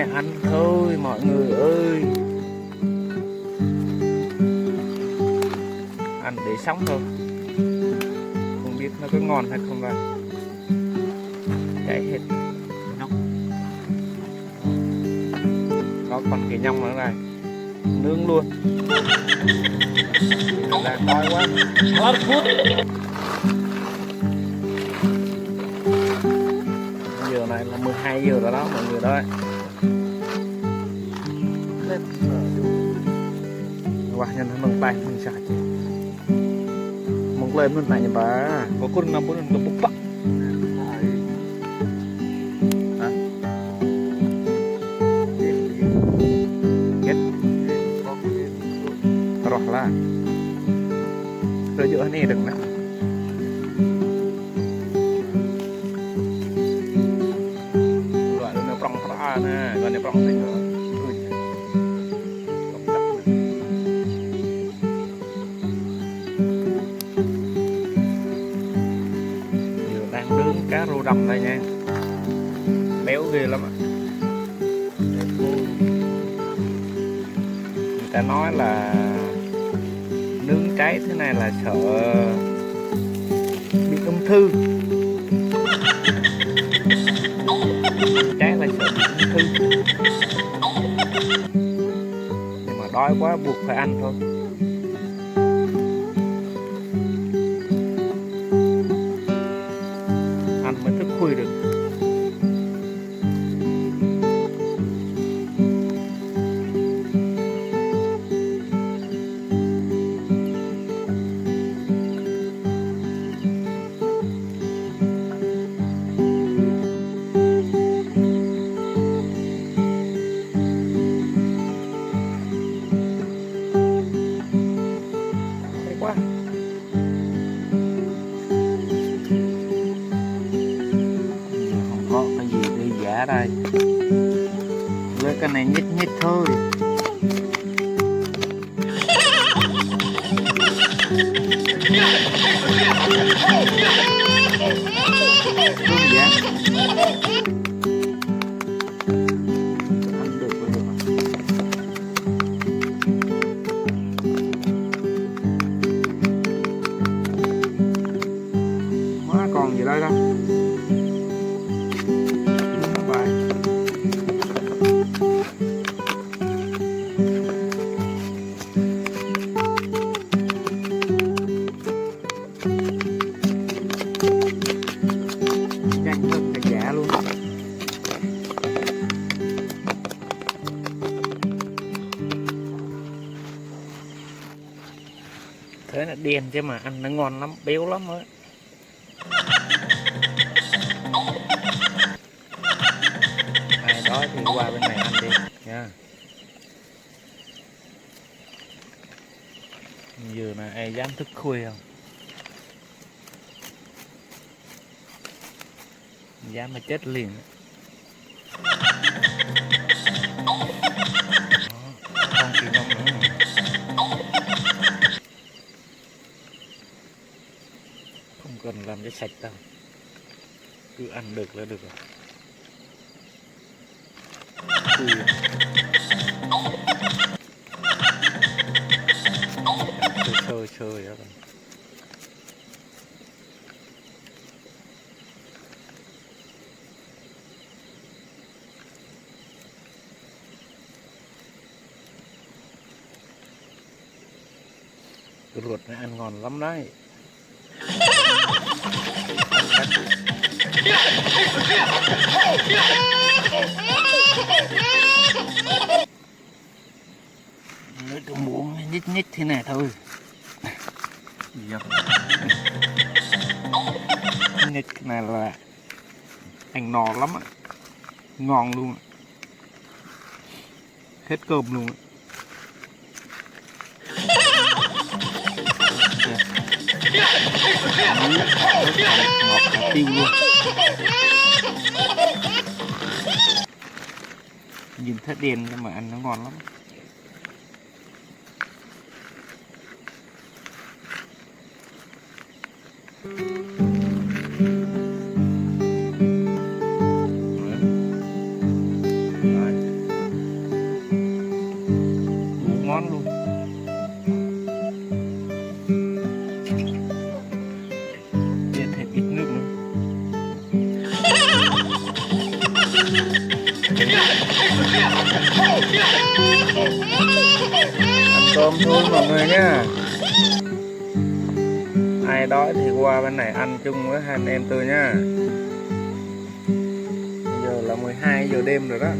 này ăn thôi mọi người ơi. Ăn để sống thôi. Không biết nó có ngon hay không đây. Cháy hết. Nó còn cái nhông nữa này. Nướng luôn. Đang đói quá. Hot food. Giờ này là 12 giờ rồi đó mọi người ơi. Lên wah nhân nông tay mình sạch chứ mong lên mình này bà có con năm bốn nó bốc bắc get roh lah rồi giữa này được nè loại nó prong ra nè còn này prong thành rồi cá rô đồng đây nha, béo ghê lắm ạ. Người ta nói là nướng cháy thế này là sợ bị ung thư, cháy là sợ bị ung thư, nhưng mà đói quá buộc phải ăn thôi. Mới thức khuya được. Hay quá. Giả đây với cái này nhích nhích thôi. Đơn giản ăn được là được. Má còn gì đây đâu. Nhanh hơn cả giả luôn. Thế là đen chứ mà ăn nó ngon lắm, béo lắm ấy. Ai đói thì qua bên này ăn đi nha. Giờ này ai dám thức khuya không? Dám mà chết liền. Con kỳ nông nữa mà. Không cần làm cho sạch đâu, cứ ăn được là được rồi. Sơi đó rồi. Ruột này ăn ngon lắm đấy. Lấy cái muỗng nhích nhích thế này thôi. Nhích cái này là ăn no lắm á, ngon luôn, hết cơm luôn. Ngọt cả tiêu luôn. Nhìn thấy đen nhưng mà ăn nó ngon lắm. Rồi. Ăn cơm thôi mọi người nhá. Ai đói thì qua bên này ăn chung với hai anh em tôi nhá. Giờ là 12 giờ đêm rồi đó.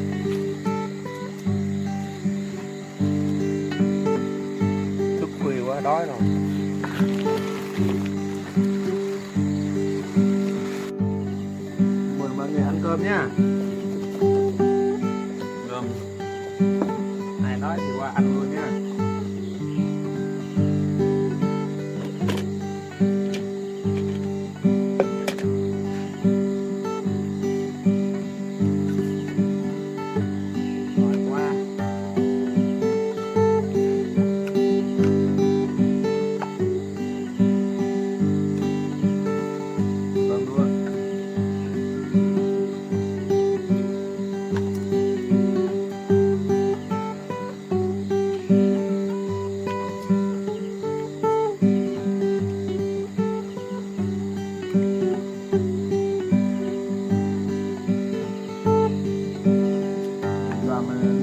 Thức khuya quá đói rồi. Mời mọi người ăn cơm nhá. Cơm. Ai đói thì qua ăn luôn nhá.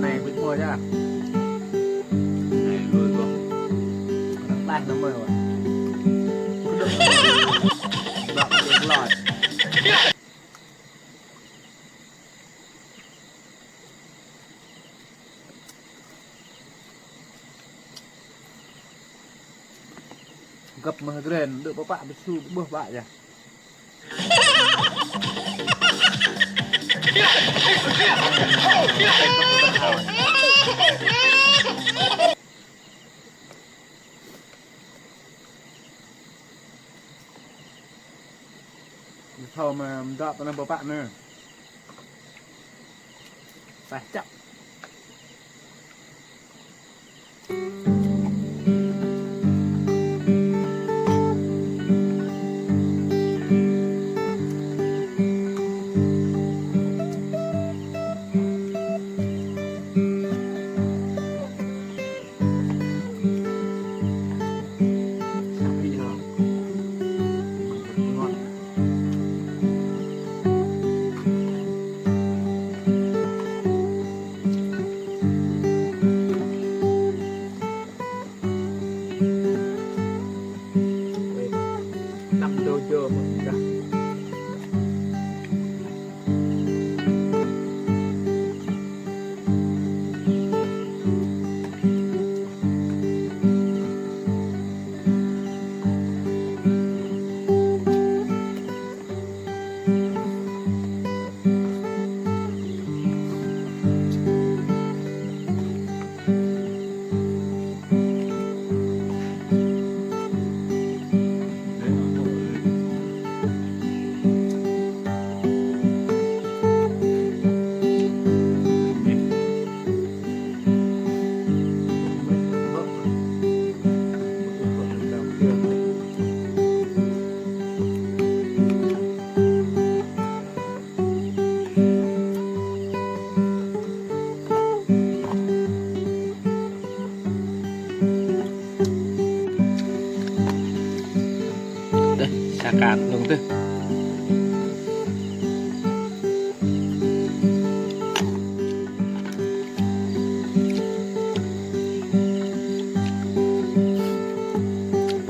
Này với thua nhá. Này luôn luôn. Nó nó mời rồi. Đọc được lòi. Gặp mà cái đèn được các bạn với su bữa bạn nhỉ. Thầu mà đợi tao làm bạn nữa. Phải chậm. Chưa mà ra. Xà cạn đúng tư.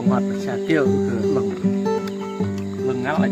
Ngọt xà kêu lừng lừng ngắt lại.